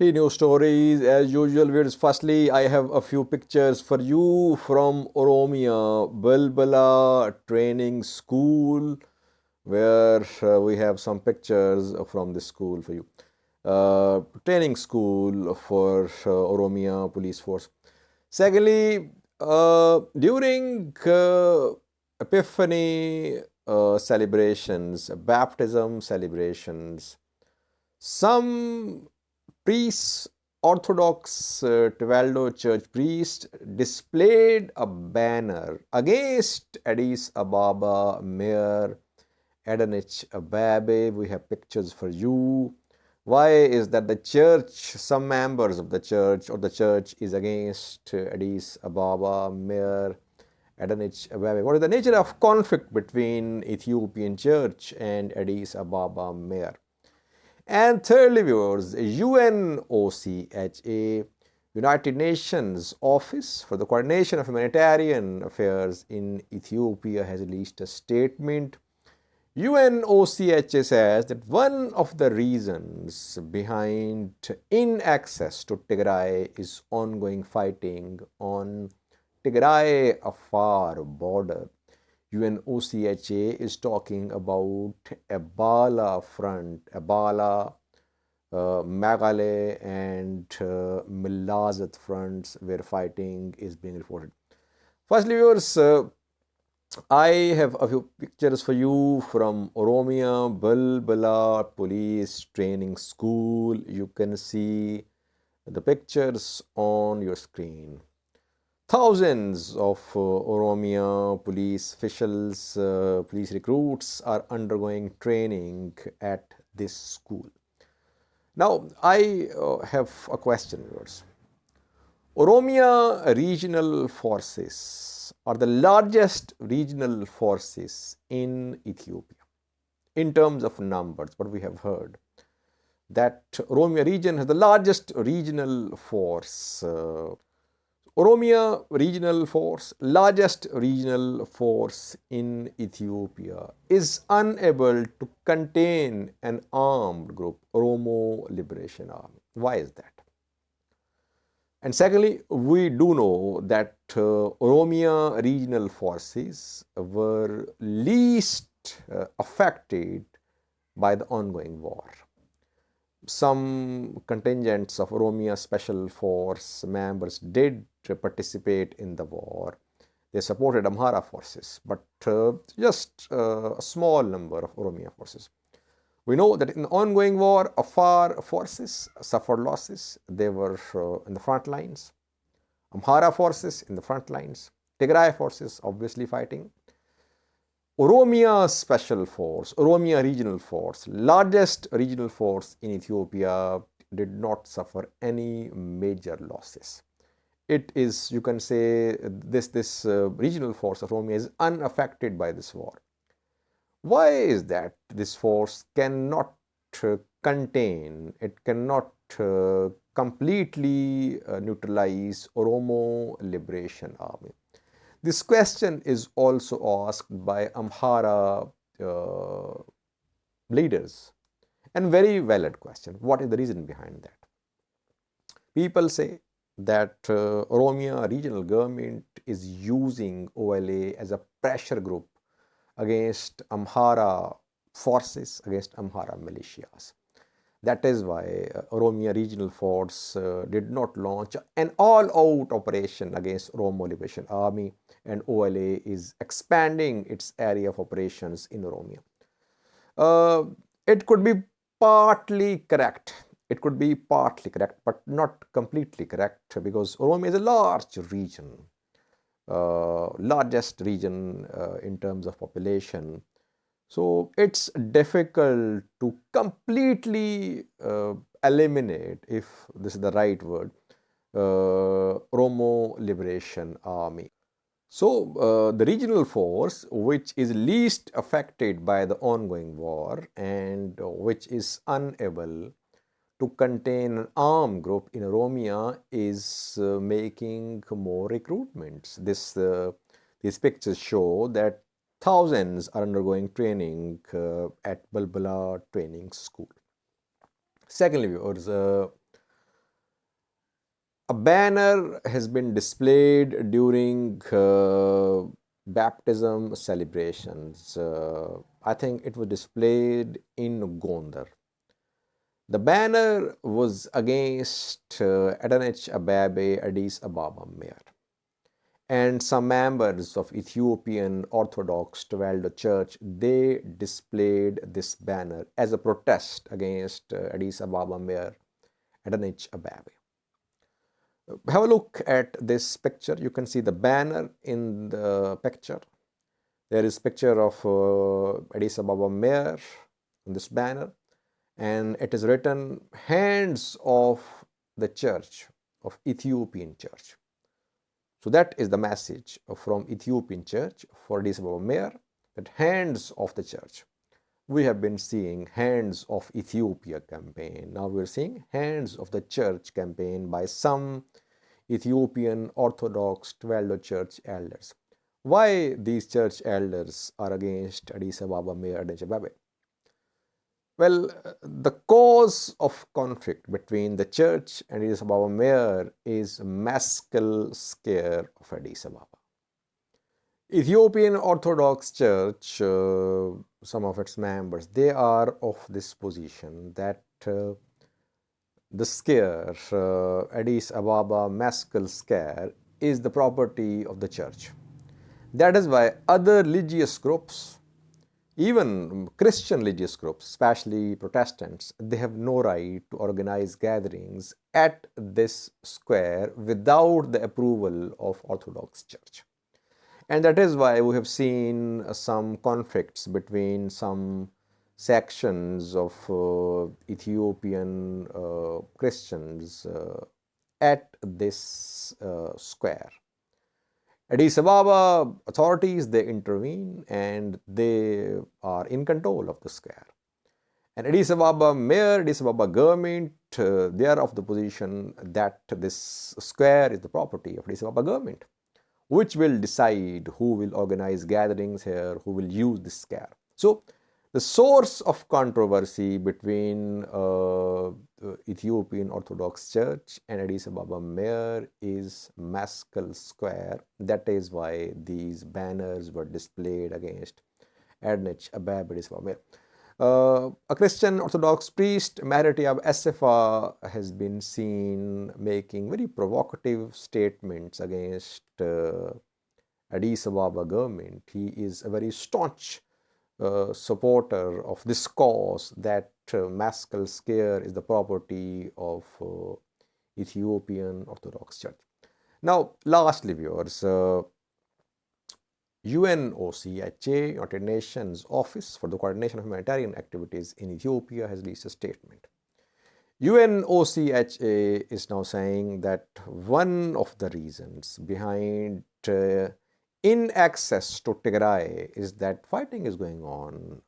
Three news stories as usual. Viewers, firstly, I have a few pictures for you from Oromia Balbala Training School, where we have some pictures from this school for you. Training school for Oromia Police Force. Secondly, during Epiphany celebrations, baptism celebrations, some priests, Orthodox Tevaldo Church priests, displayed a banner against Addis Ababa Mayor Adanich Ababe. We have pictures for you. Why is that the church, some members of the church or the church is against Addis Ababa Mayor Adanich Ababe? What is the nature of conflict between Ethiopian church and Addis Ababa Mayor? And thirdly, viewers, UNOCHA, United Nations Office for the Coordination of Humanitarian Affairs in Ethiopia, has released a statement. UNOCHA says that one of the reasons behind inaccess to Tigray is ongoing fighting on Tigray Afar border. UNOCHA is talking about Abala front, Abala, Magale and Milazat fronts where fighting is being reported. Firstly, viewers, I have a few pictures for you from Oromia Balbala Police Training School. You can see the pictures on your screen. Thousands of Oromia police officials, police recruits are undergoing training at this school. Now, I have a question, viewers. Oromia Regional Forces are the largest regional forces in Ethiopia in terms of numbers, but we have heard that Oromia region has the largest regional force. Oromia Regional Force, largest regional force in Ethiopia, is unable to contain an armed group, Oromo Liberation Army. Why is that? And secondly, we do know that Oromia Regional Forces were least affected by the ongoing war. Some contingents of Oromia Special Force members did participate in the war. They supported Amhara forces, but just a small number of Oromia forces. We know that in the ongoing war, Afar forces suffered losses. They were in the front lines. Amhara forces in the front lines. Tigray forces obviously fighting. Oromia Special Force, Oromia Regional Force, largest regional force in Ethiopia, did not suffer any major losses. It is, you can say, this regional force of Oromia is unaffected by this war. Why is that this force cannot contain, it cannot completely neutralize Oromo Liberation Army? This question is also asked by Amhara leaders, and very valid question. What is the reason behind that? People say that Oromia regional government is using OLA as a pressure group against Amhara forces, against Amhara militias. That is why Oromia Regional Force did not launch an all-out operation against Oromo Liberation Army, and OLA is expanding its area of operations in Oromia. It could be partly correct. It could be partly correct, but not completely correct, because Oromia is a large region, largest region in terms of population. So it's difficult to completely eliminate, if this is the right word, Oromo Liberation Army. So the regional force, which is least affected by the ongoing war and which is unable to contain an armed group in Oromia, is making more recruitments. These pictures show that thousands are undergoing training at Balbala Training School. Secondly, viewers, A banner has been displayed during baptism celebrations. I think it was displayed in Gondar. The banner was against Addis Ababa, Addis Ababa mayor, and some members of Ethiopian Orthodox Twelve Church. They displayed this banner as a protest against Addis Ababa mayor Addis Ababa. Have a look at this picture. You can see the banner in the picture. There is picture of Addis Ababa mayor on this banner, and it is written hands of the church, of Ethiopian church. So that is the message from Ethiopian church for Addis Ababa mayor, that hands of the church. We have been seeing Hands of Ethiopia campaign. Now we're seeing Hands of the Church campaign by some Ethiopian Orthodox 12 church elders. Why these church elders are against Addis Ababa mayor Addis Ababa? Well, the cause of conflict between the church and Addis Ababa mayor is maskil scare of Addis Ababa. Ethiopian Orthodox Church, some of its members, they are of this position that the scare, Addis Ababa maskil scare, is the property of the church. That is why other religious groups, even Christian religious groups, especially Protestants, they have no right to organize gatherings at this square without the approval of Orthodox Church. And that is why we have seen some conflicts between some sections of Ethiopian Christians at this square. Addis Ababa authorities, they intervene and they are in control of the square. And Addis Ababa mayor, Addis Ababa government, they are of the position that this square is the property of Addis Ababa government, which will decide who will organize gatherings here, who will use this square. So the source of controversy between Ethiopian Orthodox Church and Addis Ababa mayor is Maskell Square. That is why these banners were displayed against Addis Ababa mayor. A Christian Orthodox priest, Maratiab Assefa, has been seen making very provocative statements against Addis Ababa government. He is a very staunch supporter of this cause that Maskell Square is the property of Ethiopian Orthodox Church. Now, lastly, viewers, UNOCHA, United Nations Office for the Coordination of Humanitarian Activities in Ethiopia, has released a statement. UNOCHA is now saying that one of the reasons behind inaccess to Tigray is that fighting is going on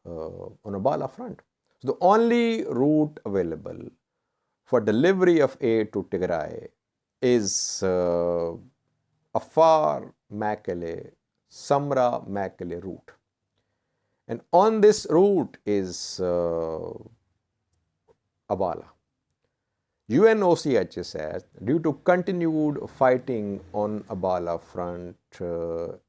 Abala front. So the only route available for delivery of aid to Tigray is Afar Mekelle, Samra Mekelle route. And on this route is Abala. UNOCHA says, due to continued fighting on Abala front,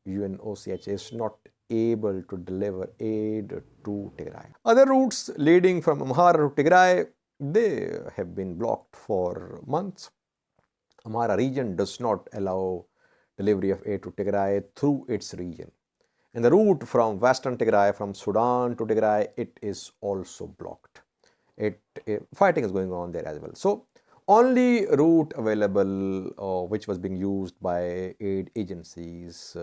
UNOCHA is not able to deliver aid to Tigray. Other routes leading from Amhara to Tigray, they have been blocked for months. Amhara region does not allow delivery of aid to Tigray through its region. And the route from western Tigray, from Sudan to Tigray, it is also blocked. Fighting is going on there as well. So only route available which was being used by aid agencies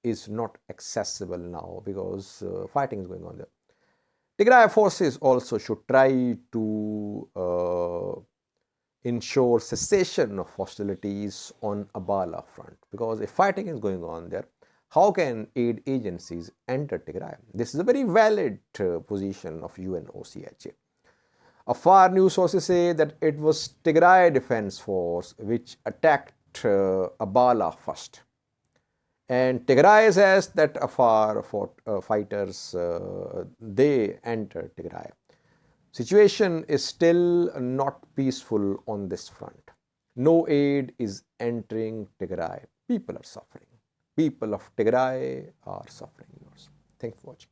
is not accessible now because fighting is going on there. Tigray forces also should try to ensure cessation of hostilities on Abala front, because if fighting is going on there, how can aid agencies enter Tigray? This is a very valid position of UNOCHA. Afar news sources say that it was Tigray Defense Force which attacked Abala first. And Tigray says that Afar fighters, they entered Tigray. Situation is still not peaceful on this front. No aid is entering Tigray. People are suffering. People of Tigray are suffering. Thanks for watching.